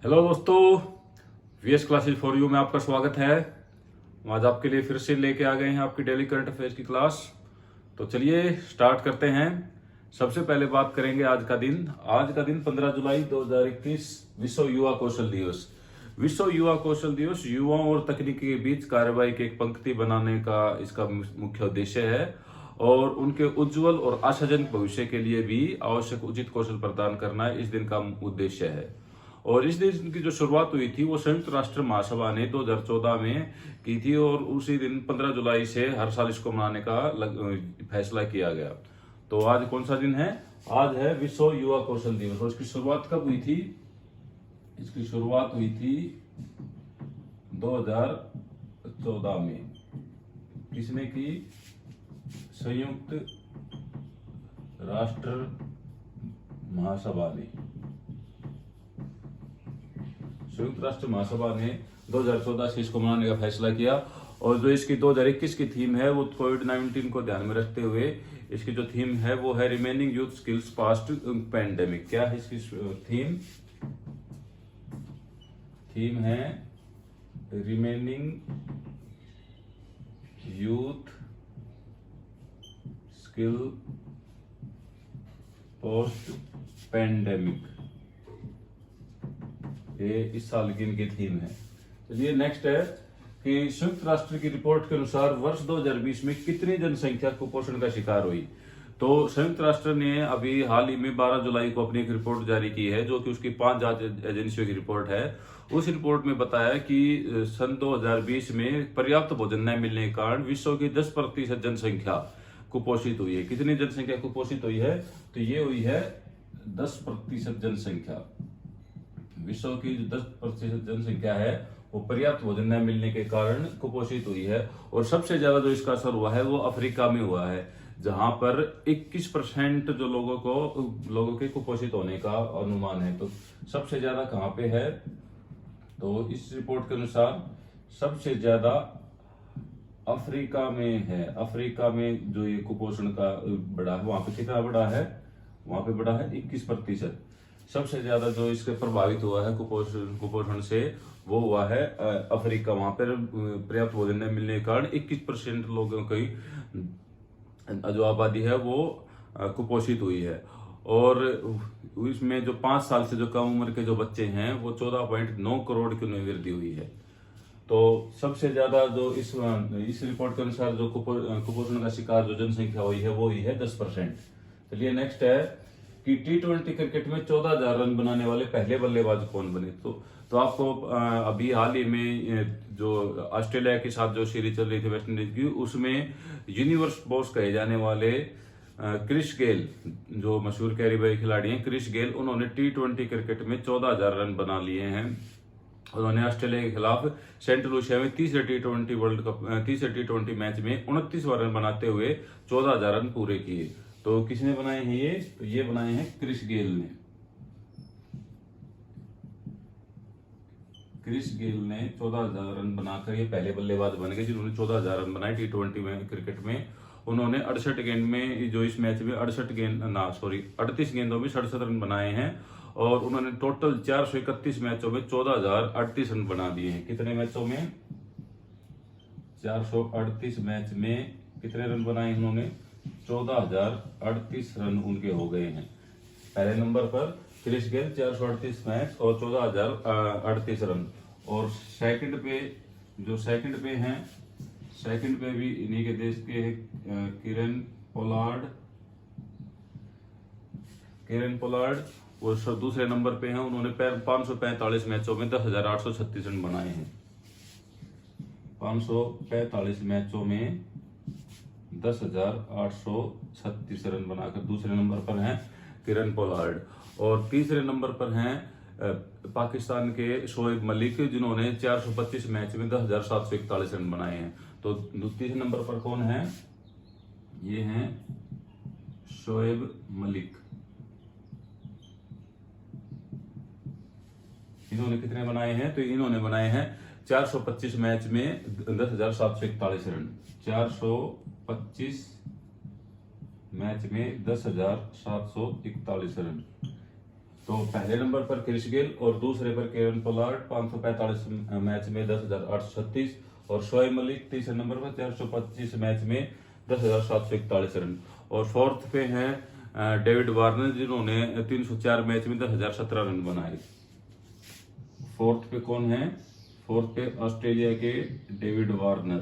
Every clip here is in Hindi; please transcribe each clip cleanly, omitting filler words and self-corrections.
हेलो दोस्तों, वीएस क्लासेस फॉर यू में आपका स्वागत है। आज आपके लिए फिर से लेके आ गए हैं आपकी डेली करंट अफेयर्स की क्लास। तो चलिए स्टार्ट करते हैं। सबसे पहले बात करेंगे आज का दिन 15 जुलाई 2021 विश्व युवा कौशल दिवस। विश्व युवा कौशल दिवस युवाओं और तकनीकी के बीच कार्रवाई की एक पंक्ति बनाने का इसका मुख्य उद्देश्य है और उनके उज्जवल और आशाजनक भविष्य के लिए भी आवश्यक उचित कौशल प्रदान करना इस दिन का उद्देश्य है। और इस दिन की जो शुरुआत हुई थी वो संयुक्त राष्ट्र महासभा ने 2014 में की थी और उसी दिन 15 जुलाई से हर साल इसको मनाने का फैसला किया गया। तो आज कौन सा दिन है? आज है विश्व युवा कौशल दिवस। और इसकी शुरुआत कब हुई थी? इसकी शुरुआत हुई थी 2014 में। किसने की? संयुक्त राष्ट्र महासभा ने। संयुक्त राष्ट्र महासभा ने 2014 से इसको मनाने का फैसला किया। और जो इसकी 2021 की थीम है वो कोविड-19 को ध्यान में रखते हुए इसकी जो थीम है वो है remaining youth skills past pandemic. क्या है इसकी थीम? थीम है remaining youth skill post pandemic. ये इस साल की इनकी थीम है। चलिए नेक्स्ट है कि संयुक्त राष्ट्र की रिपोर्ट के अनुसार वर्ष 2020 में कितनी जनसंख्या कुपोषण का शिकार हुई। तो संयुक्त राष्ट्र ने अभी हाल ही में 12 जुलाई को अपनी एक रिपोर्ट जारी की है जो कि उसकी 5 जांच एजेंसियों की रिपोर्ट है। उस रिपोर्ट में बताया कि सन 2020 में पर्याप्त भोजन न मिलने के कारण विश्व की 10% जनसंख्या कुपोषित हुई है। कितनी जनसंख्या कुपोषित हुई है? तो ये हुई है 10% जनसंख्या। विश्व की जो 10% जनसंख्या है वो पर्याप्त भोजन न मिलने के कारण कुपोषित हुई है। और सबसे ज्यादा जो इसका असर हुआ है वो अफ्रीका में हुआ है, जहां पर 21% जो लोगों के कुपोषित होने का अनुमान है। तो सबसे ज्यादा कहां पे है? तो इस रिपोर्ट के अनुसार सबसे ज्यादा अफ्रीका में है। अफ्रीका में जो ये कुपोषण का बढ़ा है, वहां पे कितना बढ़ा है? वहां पे बढ़ा है 21%। सबसे ज्यादा जो इसके प्रभावित हुआ है कुपोषण से वो हुआ है अफ्रीका। वहां पर पर्याप्त भोजन न मिलने के कारण 21% लोगों की जो आबादी है वो कुपोषित हुई है। और इसमें जो 5 साल से जो कम उम्र के जो बच्चे हैं वो 14.9 करोड़ की उनमें वृद्धि हुई है। तो सबसे ज्यादा जो इस रिपोर्ट के अनुसार जो कुपोषण का शिकार जो जनसंख्या हुई है वो ही है 10%। चलिए नेक्स्ट है कि T20 क्रिकेट में 14,000 रन बनाने वाले पहले बल्लेबाज कौन बने। तो आपको अभी हाल ही में जो ऑस्ट्रेलिया के साथ जो सीरीज चल रही थी वेस्ट इंडीज की, उसमें यूनिवर्स बॉस कहे जाने वाले क्रिस गेल, जो मशहूर कैरिबियाई खिलाड़ी हैं क्रिस गेल, उन्होंने T20 क्रिकेट में 14,000 रन बना लिए हैं। उन्होंने ऑस्ट्रेलिया के खिलाफ सेंट लूसिया में तीसरे T20 मैच में 29वां रन बनाते हुए 14,000 रन पूरे किए। तो किसने बनाए हैं ये? तो ये बनाए हैं क्रिस गेल ने। क्रिस गेल ने 14,000 रन बनाकर ये पहले बल्लेबाज बन गए जिन्होंने 14,000 रन बनाए T20 में क्रिकेट में। उन्होंने 68 गेंद में जो इस मैच में 38 गेंदों में 67 रन बनाए हैं। और उन्होंने टोटल 431 मैचों में 14,038 रन बना दिए हैं। कितने मैचों में? 438 मैच में कितने रन बनाए उन्होंने? 14,038 रन उनके हो गए हैं। पहले नंबर पर क्रिस गेल 438 मैच और 14,038 रन। और सेकंड पे भी इन्हीं के देश के किरण पोलार्ड वो दूसरे नंबर पे हैं। उन्होंने 545 मैचों में 10,836 रन बनाए हैं। 545 मैचों में 10,836 रन बनाकर दूसरे नंबर पर हैं किरण पोलार्ड। और तीसरे नंबर पर हैं पाकिस्तान के शोएब मलिक, जिन्होंने 425 मैच में 10,741 रन बनाए हैं। तो तीसरे नंबर पर कौन है? ये हैं शोएब मलिक। इन्होंने कितने बनाए हैं? तो इन्होंने बनाए हैं 425 मैच में 10,741 रन। 425 मैच में 10,741 रन। तो पहले नंबर पर क्रिस गेल और दूसरे पर केवन पोलार्ड 545 मैच में 10,836 और शोएब मलिक तीसरे नंबर पर 425 मैच में 10,741 रन। और फोर्थ पे हैं डेविड वार्नर जिन्होंने 304 मैच में 10,017 रन बनाए। फोर्थ पे कौन है? फोर्थ पे ऑस्ट्रेलिया के डेविड वार्नर।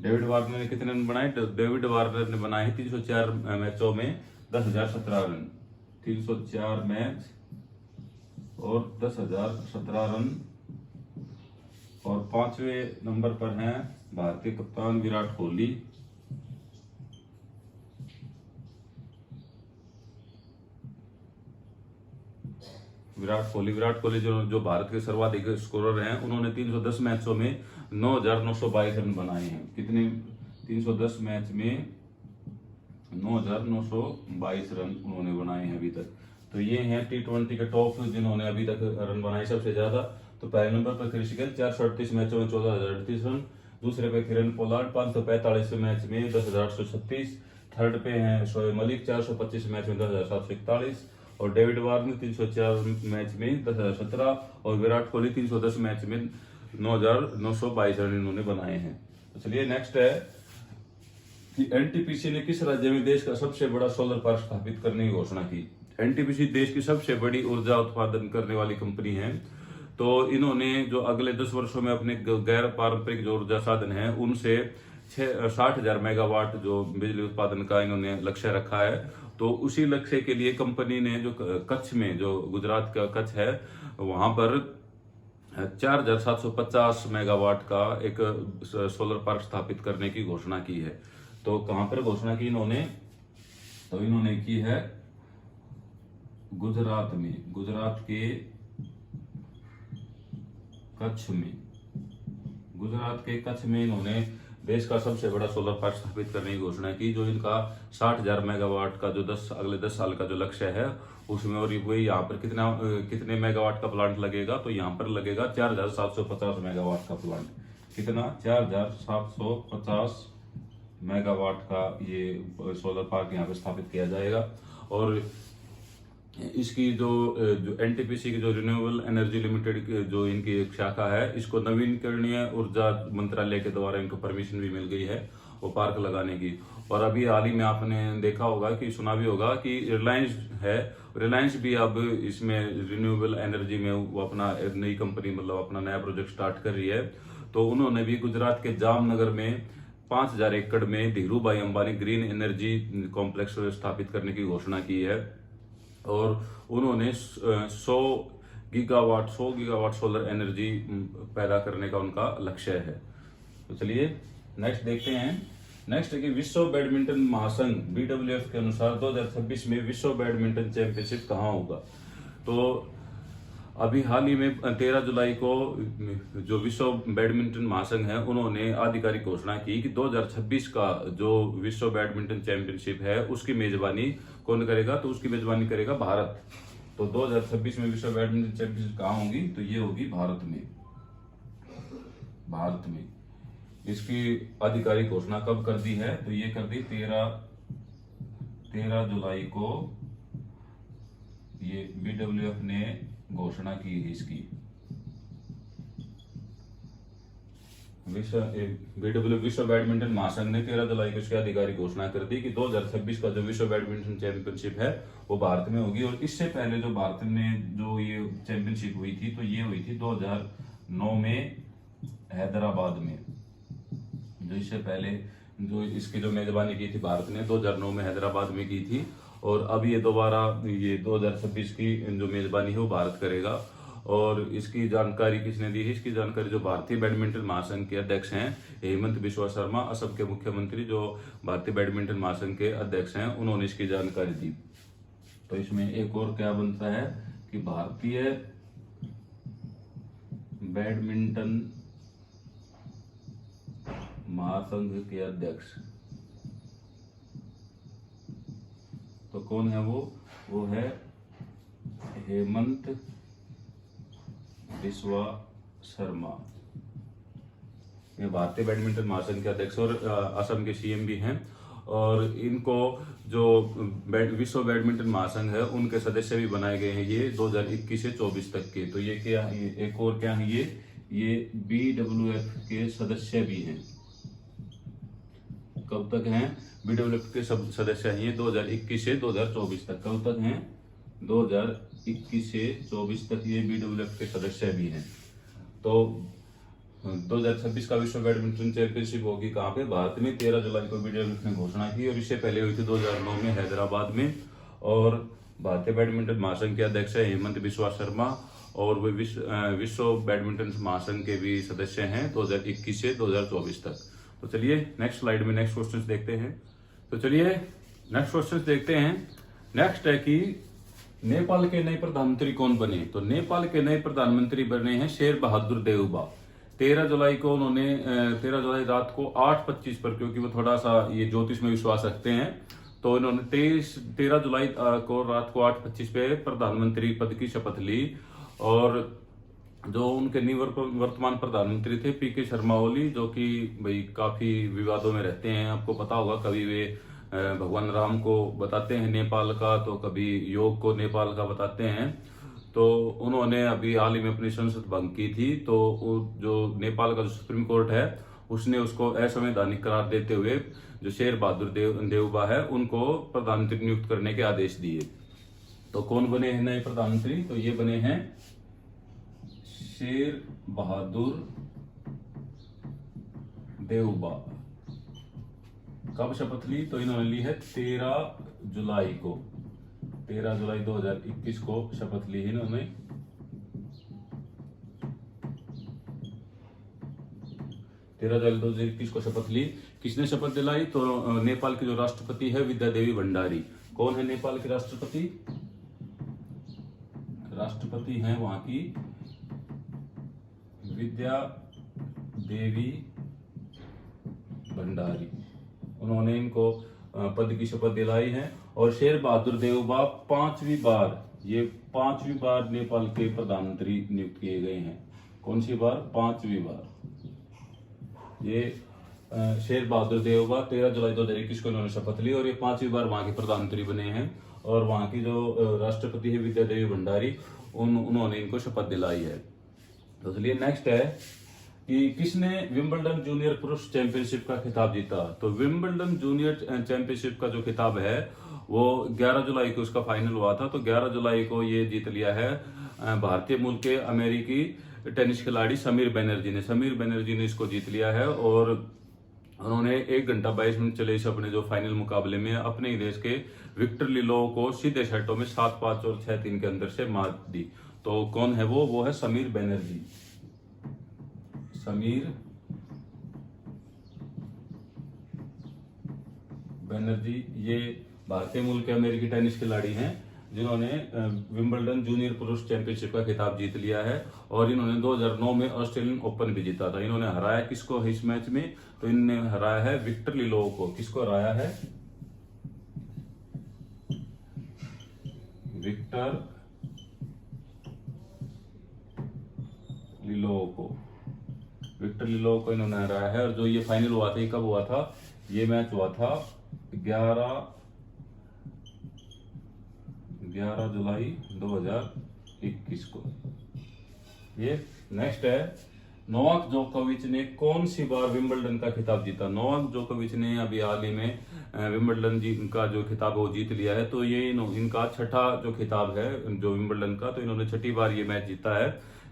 डेविड वार्नर ने कितने रन बनाए? डेविड वार्नर ने बनाए 304 मैचों में 10,017 रन। 304 मैच और 10,017 रन। और पांचवें नंबर पर हैं भारतीय कप्तान विराट कोहली। विराट कोहली जो भारत के सर्वाधिक स्कोरर हैं, उन्होंने 310 मैचों में 9,922 रन बनाए हैं। कितने? 310 मैच में 9,922 रन उन्होंने बनाए हैं अभी तक। तो ये हैं T20 के टॉप जिन्होंने अभी तक रन बनाए सबसे ज्यादा। तो पहले नंबर पर क्रिस गेल 438 मैचों में 14,038 रन। दूसरे पे केवन पोलार्ड 545 मैच में 10,836। थर्ड पे हैं शोएब मलिक 425 मैच में 10,741 और डेविड वार्नर 304 मैच में 10,017 और विराट कोहली 310 मैच में 9,922 रन इन्होंने बनाए हैं। तो चलिए नेक्स्ट है कि एनटीपीसी ने किस राज्य में देश का सबसे बड़ा सोलर पार्क स्थापित करने की घोषणा की? एनटीपीसी देश की सबसे बड़ी ऊर्जा उत्पादन करने वाली कंपनी है। तो इन्होंने जो अगले 10 वर्षों में अपने गैर पारंपरिक जो ऊर्जा साधन है उनसे 60,000 मेगावाट जो बिजली उत्पादन का इन्होंने लक्ष्य रखा है। तो उसी लक्ष्य के लिए कंपनी ने जो कच्छ में, जो गुजरात का कच्छ है, वहां पर 4,750 मेगावाट का एक सोलर पार्क स्थापित करने की घोषणा की है। तो कहां पर घोषणा की इन्होंने? तो इन्होंने की है गुजरात में, गुजरात के कच्छ में। गुजरात के कच्छ में इन्होंने देश का सबसे बड़ा सोलर पार्क स्थापित करने की घोषणा की, जो इनका 60,000 मेगावाट का जो अगले 10 साल का जो लक्ष्य है उसमें। और वही यहाँ पर कितने मेगावाट का प्लांट लगेगा? तो यहाँ पर लगेगा 4,750 मेगावाट का प्लांट। कितना? 4,750 मेगावाट का ये सोलर पार्क यहाँ पे स्थापित किया जाएगा। और इसकी जो एनटीपीसी की जो रिन्यूएबल एनर्जी लिमिटेड जो इनकी एक शाखा है, इसको नवीनकरणीय ऊर्जा मंत्रालय के द्वारा इनको परमिशन भी मिल गई है वो पार्क लगाने की। और अभी हाल ही में आपने देखा होगा कि सुना भी होगा कि रिलायंस है, रिलायंस भी अब इसमें रिन्यूएबल एनर्जी में वो अपना नई कंपनी, मतलब अपना नया प्रोजेक्ट स्टार्ट कर रही है। तो उन्होंने भी गुजरात के जामनगर में 5,000 एकड़ में धीरू भाई अंबानी ग्रीन एनर्जी कॉम्प्लेक्स स्थापित करने की घोषणा की है। और उन्होंने 100 गीगावाट सोलर एनर्जी पैदा करने का उनका लक्ष्य है। तो चलिए नेक्स्ट देखते हैं। नेक्स्ट है कि विश्व बैडमिंटन महासंघ BWF के अनुसार 2026 में विश्व बैडमिंटन चैंपियनशिप कहाँ होगा? तो अभी हाल ही में 13 जुलाई को जो विश्व बैडमिंटन महासंघ है उन्होंने आधिकारिक घोषणा की कि 2026 का जो विश्व बैडमिंटन चैंपियनशिप है उसकी मेजबानी कौन करेगा? तो उसकी मेजबानी करेगा भारत। तो 2026 में विश्व बैडमिंटन चैंपियनशिप कहाँ होगी? तो ये होगी भारत में। भारत में इसकी आधिकारिक घोषणा कब कर दी है? तो ये कर दी 13 जुलाई को ये BWF ने घोषणा की है इसकी। विश्व बैडमिंटन महासंघ ने 13 जुलाई को इसकी आधिकारिक घोषणा कर दी कि 2026 का जो विश्व बैडमिंटन चैंपियनशिप है वो भारत में होगी। और इससे पहले जो भारत में जो ये चैंपियनशिप हुई थी तो ये हुई थी 2009 में हैदराबाद में। जो इससे पहले जो इसकी जो मेजबानी की थी भारत ने 2009 में हैदराबाद में की थी। और अब ये दोबारा ये 2026 की जो मेजबानी है वो भारत करेगा। और इसकी जानकारी किसने दी है? इसकी जानकारी जो भारतीय बैडमिंटन महासंघ के अध्यक्ष हैं हेमंत बिश्वा शर्मा, असम के मुख्यमंत्री जो भारतीय बैडमिंटन महासंघ के अध्यक्ष हैं, उन्होंने इसकी जानकारी दी। तो इसमें एक और क्या बनता है कि भारतीय बैडमिंटन महासंघ के अध्यक्ष तो कौन है? वो है हेमंत बिश्वा शर्मा। ये भारतीय बैडमिंटन महासंघ के अध्यक्ष और असम के CM भी हैं। और इनको जो विश्व बैडमिंटन महासंघ है उनके सदस्य भी बनाए गए हैं ये 2021 से 24 तक के। तो ये क्या है, एक और क्या है, ये BWF के सदस्य भी हैं। कब तक हैं BWF के सब सदस्य हैं ये 2021 से 2024 तक। कब तक हैं 2021 से 24 तक ये BWF के सदस्य भी हैं। तो 2026 का विश्व बैडमिंटन चैंपियनशिप होगी कहाँ पे, भारत में। 13 जुलाई को BWF ने घोषणा की और इससे पहले हुई थी 2009 में हैदराबाद में। और भारतीय बैडमिंटन महासंघ के अध्यक्ष है हेमंत बिस्वा शर्मा और वे विश्व बैडमिंटन महासंघ के भी सदस्य हैं 2021 से 2024 तक। तो चलिए नेक्स्ट स्लाइड में नेक्स्ट क्वेश्चन देखते हैं। तो चलिए नेक्स्ट क्वेश्चन देखते हैं। नेक्स्ट है कि नेपाल के नए प्रधानमंत्री कौन बने। तो नेपाल के नए प्रधानमंत्री बने हैं शेर बहादुर देउबा। 13 जुलाई को उन्होंने 13 जुलाई रात को 8:25 पर, क्योंकि वो थोड़ा सा ये ज्योतिष में विश्वास रखते हैं, तो इन्होंने 13 जुलाई को रात को 8:25 पे प्रधानमंत्री पद की शपथ ली। और जो उनके वर्तमान प्रधानमंत्री थे PK शर्मा ओली, जो कि भाई काफी विवादों में रहते हैं। आपको पता होगा कभी वे भगवान राम को बताते हैं नेपाल का, तो कभी योग को नेपाल का बताते हैं। तो उन्होंने अभी हाल ही में अपनी संसद भंग की थी। तो जो नेपाल का जो सुप्रीम कोर्ट है उसने उसको असंवैधानिक करार देते हुए जो शेर बहादुर देउबा है उनको प्रधानमंत्री नियुक्त करने के आदेश दिए। तो कौन बने हैं नए प्रधानमंत्री, तो ये बने हैं शेर बहादुर देउबा। कब शपथ ली, तो इन्होंने ली है 13 जुलाई को, 13 जुलाई 2021 को शपथ ली है इन्होंने। 13 जुलाई 2021 को शपथ ली। किसने शपथ दिलाई, तो नेपाल के जो राष्ट्रपति है विद्या देवी भंडारी। कौन है नेपाल के राष्ट्रपति, राष्ट्रपति हैं वहां की विद्या देवी भंडारी। उन्होंने इनको पद की शपथ दिलाई है। और शेर बहादुर देउबा 5वीं बार नेपाल के प्रधानमंत्री नियुक्त किए गए हैं। कौन सी बार, 5वीं बार। ये शेर बहादुर देउबा 13 जुलाई 2021 को इन्होंने शपथ ली और ये 5वीं बार वहां के प्रधानमंत्री बने हैं। और वहां की जो राष्ट्रपति है विद्या देवी भंडारी, उन्होंने इनको शपथ दिलाई है। तो चलिए नेक्स्ट है कि किसने विंबलडन जूनियर पुरुष चैंपियनशिप का खिताब जीता। तो विंबलडन जूनियर चैंपियनशिप का जो खिताब है वो 11 जुलाई को उसका फाइनल हुआ था। तो 11 जुलाई को ये जीत लिया है भारतीय मूल के अमेरिकी टेनिस खिलाड़ी समीर बनर्जी ने इसको जीत लिया है। और उन्होंने 1 घंटा 22 मिनट चले इस अपने जो फाइनल मुकाबले में अपने ही देश के विक्टर लिलोव को सीधे सेटों में 7-5 और 6-3 के अंदर से मात दी। तो कौन है वो है समीर बनर्जी। समीर बनर्जी ये भारतीय मूल के अमेरिकी टेनिस खिलाड़ी हैं जिन्होंने विंबलडन जूनियर पुरुष चैंपियनशिप का खिताब जीत लिया है। और इन्होंने 2009 में ऑस्ट्रेलियन ओपन भी जीता था। इन्होंने हराया किसको इस मैच में, तो इन्होंने हराया है विक्टर लिलोव को। किसको हराया है, विक्टर लिलोव को। विक्टर लिलोव को इन्होंने हराया है। और जो ये फाइनल हुआ था, ये कब हुआ था, ये मैच हुआ था 11 जुलाई 2021 को। ये नेक्स्ट है नोवाक जोकोविच ने कौन सी बार विंबलडन का खिताब जीता। नोवाक जोकोविच ने अभी हाल ही में विंबलडन का जो खिताब है वो जीत लिया है। तो ये इनका छठा जो खिताब है जो विंबलडन का, तो इन्होंने छठी बार ये मैच जीता है।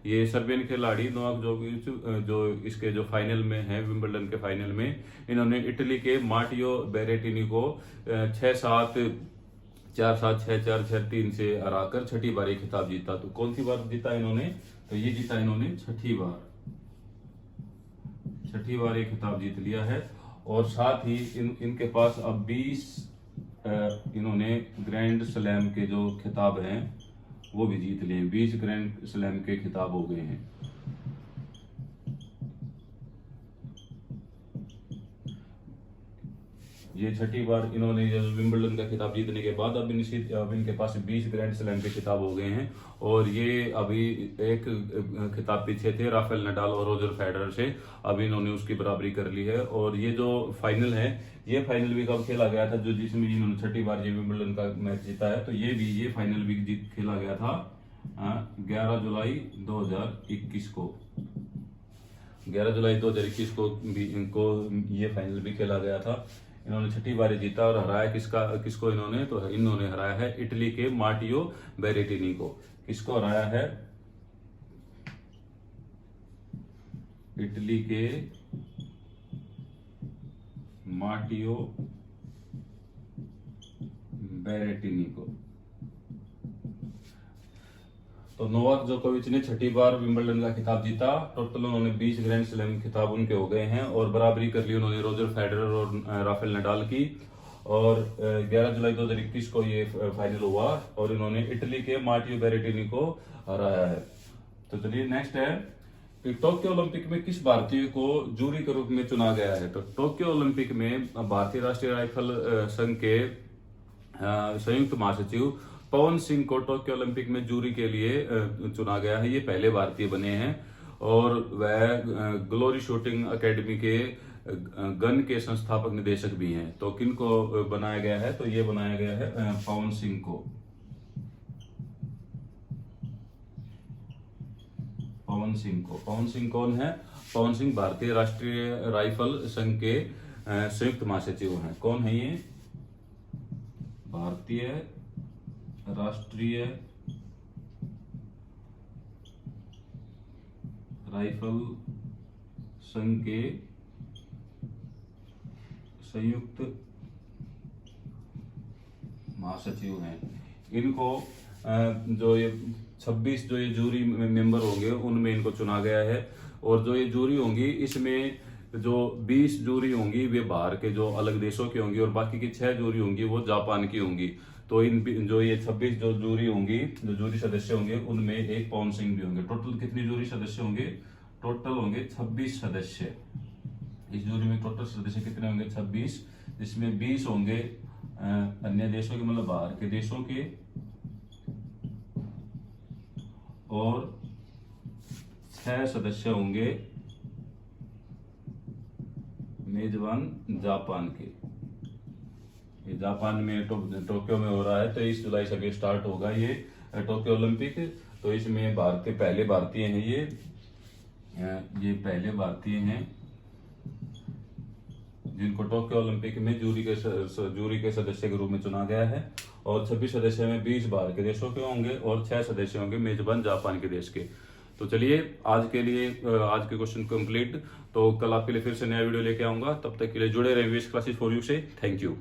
ये सर्बियन खिलाड़ी नोवाक जोकोविच जो इसके जो फाइनल में है विंबलडन के फाइनल में, इन्होंने इटली के मार्टियो बेरेटिनी को 6-7, 4-7, 6-4, 6-3 से हराकर छठी बार ये खिताब जीता। तो कौन सी बार जीता इन्होंने, तो ये जीता इन्होंने छठी बार ये खिताब जीत लिया है। और साथ ही इनके पास अब 20 इन्होंने ग्रैंड स्लैम के जो खिताब हैं वो भी जीत लिए। 20 ग्रैंड स्लैम के खिताब हो गए हैं। ये छठी बार इन्होंने विंबलडन का खिताब जीतने के बाद अब इनके पास 20 ग्रैंड स्लैम के खिताब हो गए हैं। और ये अभी एक खिताब पीछे थे राफेल नडाल और रोजर फेडरर से, अब इन्होंने उसकी बराबरी कर ली है। और ये जो फाइनल है, ये फाइनल भी कब खेला गया था, जो जिसमें इन्होंने छठी बार ये विंबलडन का मैच जीता है, तो ये फाइनल भी खेला गया था 11 जुलाई 2021 को। 11 जुलाई 2021 को भी इनको ये फाइनल भी खेला गया था। इन्होंने छठी बारी जीता और हराया किसको इन्होंने, तो इन्होंने हराया है इटली के मार्टियो बेरेटिनी को। किसको हराया है, इटली के मार्टियो बेरेटिनी को। तो नोवाक जोकोविच ने छठी बार विंबलडन का खिताब जीता। टोटल उन्होंने 20 ग्रैंड स्लैम खिताब उनके हो गए हैं और बराबरी कर ली उन्होंने रोजर फेडरर और राफेल नडाल की। और 11 जुलाई 2021 को ये फाइनल हुआ और इन्होंने इटली के मार्टियो बेरेटिनी को हराया है। तो चलिए नेक्स्ट है कि टोक्यो ओलंपिक में किस भारतीय को जूरी के रूप में चुना गया है। तो टोक्यो ओलंपिक में भारतीय राष्ट्रीय राइफल संघ के संयुक्त महासचिव पवन सिंह को टोक्यो ओलंपिक में जूरी के लिए चुना गया है। ये पहले भारतीय बने हैं और वह ग्लोरी शूटिंग एकेडमी के गन के संस्थापक निदेशक भी हैं। तो किनको बनाया गया है, तो ये बनाया गया है पवन सिंह को। पवन सिंह कौन है, पवन सिंह भारतीय राष्ट्रीय राइफल संघ के संयुक्त महासचिव हैं। कौन है ये, भारतीय राष्ट्रीय राइफल संघ के संयुक्त महासचिव हैं। इनको जो ये 26 जो ये जूरी मेंबर होंगे उनमें इनको चुना गया है। और जो ये जूरी होंगी इसमें जो 20 जूरी होंगी वे बाहर के जो अलग देशों की होंगी और बाकी की 6 जूरी होंगी वो जापान की होंगी। तो इन जो ये 26 जो जूरी होंगी, जो जूरी सदस्य होंगे उनमें एक पवन सिंह भी होंगे। टोटल कितनी जूरी सदस्य होंगे, टोटल होंगे 26 सदस्य। इस जूरी में टोटल सदस्य कितने होंगे, 26, जिसमें 20 होंगे अन्य देशों के, मतलब बाहर के देशों के, और 6 सदस्य होंगे मेजबान जापान के। ये जापान में टोक्यो में हो रहा है। 23 जुलाई से स्टार्ट होगा ये टोक्यो ओलंपिक। तो इसमें पहले भारतीय हैं ये पहले भारतीय हैं जिनको टोक्यो ओलंपिक में जूरी के सदस्य के रूप में चुना गया है। और 26 सदस्य में 20 बाहर के देशों के होंगे और 6 सदस्य होंगे मेजबान जापान के देश के। तो चलिए आज के क्वेश्चन कंप्लीट। तो कल आपके लिए फिर से नया वीडियो लेके आऊंगा। तब तक के लिए जुड़े रहिए वीएस क्लासेस फॉर यू से। Thank you.